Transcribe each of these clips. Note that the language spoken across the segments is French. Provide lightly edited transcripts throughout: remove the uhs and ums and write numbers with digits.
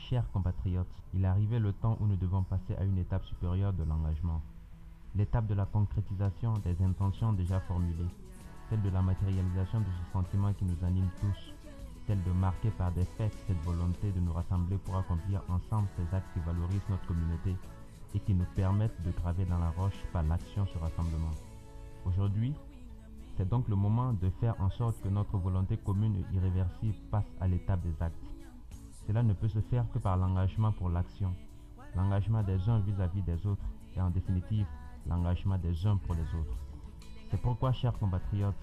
Chers compatriotes, il est arrivé le temps où nous devons passer à une étape supérieure de l'engagement. L'étape de la concrétisation des intentions déjà formulées, celle de la matérialisation de ce sentiment qui nous anime tous, celle de marquer par des faits cette volonté de nous rassembler pour accomplir ensemble ces actes qui valorisent notre communauté et qui nous permettent de graver dans la roche par l'action ce rassemblement. Aujourd'hui, c'est donc le moment de faire en sorte que notre volonté commune et irréversible passe à l'étape des actes. Cela ne peut se faire que par l'engagement pour l'action, l'engagement des uns vis-à-vis des autres et en définitive, l'engagement des uns pour les autres. C'est pourquoi, chers compatriotes,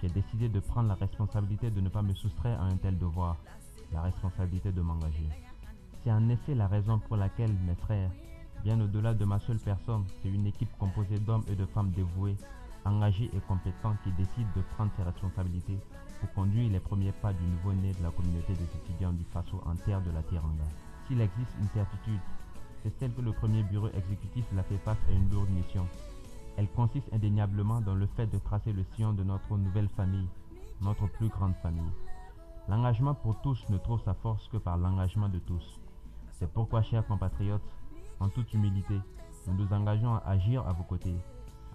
j'ai décidé de prendre la responsabilité de ne pas me soustraire à un tel devoir, la responsabilité de m'engager. C'est en effet la raison pour laquelle mes frères, bien au-delà de ma seule personne, c'est une équipe composée d'hommes et de femmes dévoués, engagés et compétents qui décident de prendre ses responsabilités pour conduire les premiers pas du nouveau-né de la communauté des étudiants du Faso en terre de la Teranga. S'il existe une certitude, c'est celle que le premier bureau exécutif l'a fait face à une lourde mission. Elle consiste indéniablement dans le fait de tracer le sillon de notre nouvelle famille, notre plus grande famille. L'engagement pour tous ne trouve sa force que par l'engagement de tous. C'est pourquoi, chers compatriotes, en toute humilité, nous nous engageons à agir à vos côtés,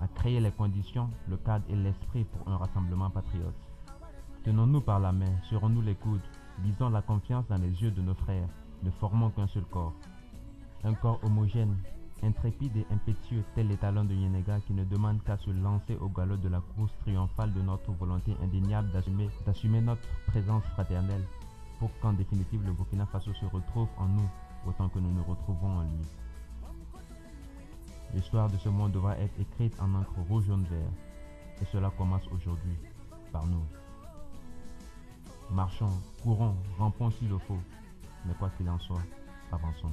à créer les conditions, le cadre et l'esprit pour un rassemblement patriote. Tenons-nous par la main, serrons-nous les coudes, lisons la confiance dans les yeux de nos frères, ne formons qu'un seul corps. Un corps homogène, intrépide et impétueux tel les talons de Yenega qui ne demande qu'à se lancer au galop de la course triomphale de notre volonté indéniable d'assumer notre présence fraternelle pour qu'en définitive le Burkina Faso se retrouve en nous autant que nous nous retrouvons en lui. L'histoire de ce monde devra être écrite en encre rouge, jaune, vert et cela commence aujourd'hui par nous. Marchons, courons, rampons s'il le faut, mais quoi qu'il en soit, avançons.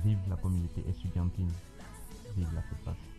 Vive la communauté estudiantine, vive la FEPAS.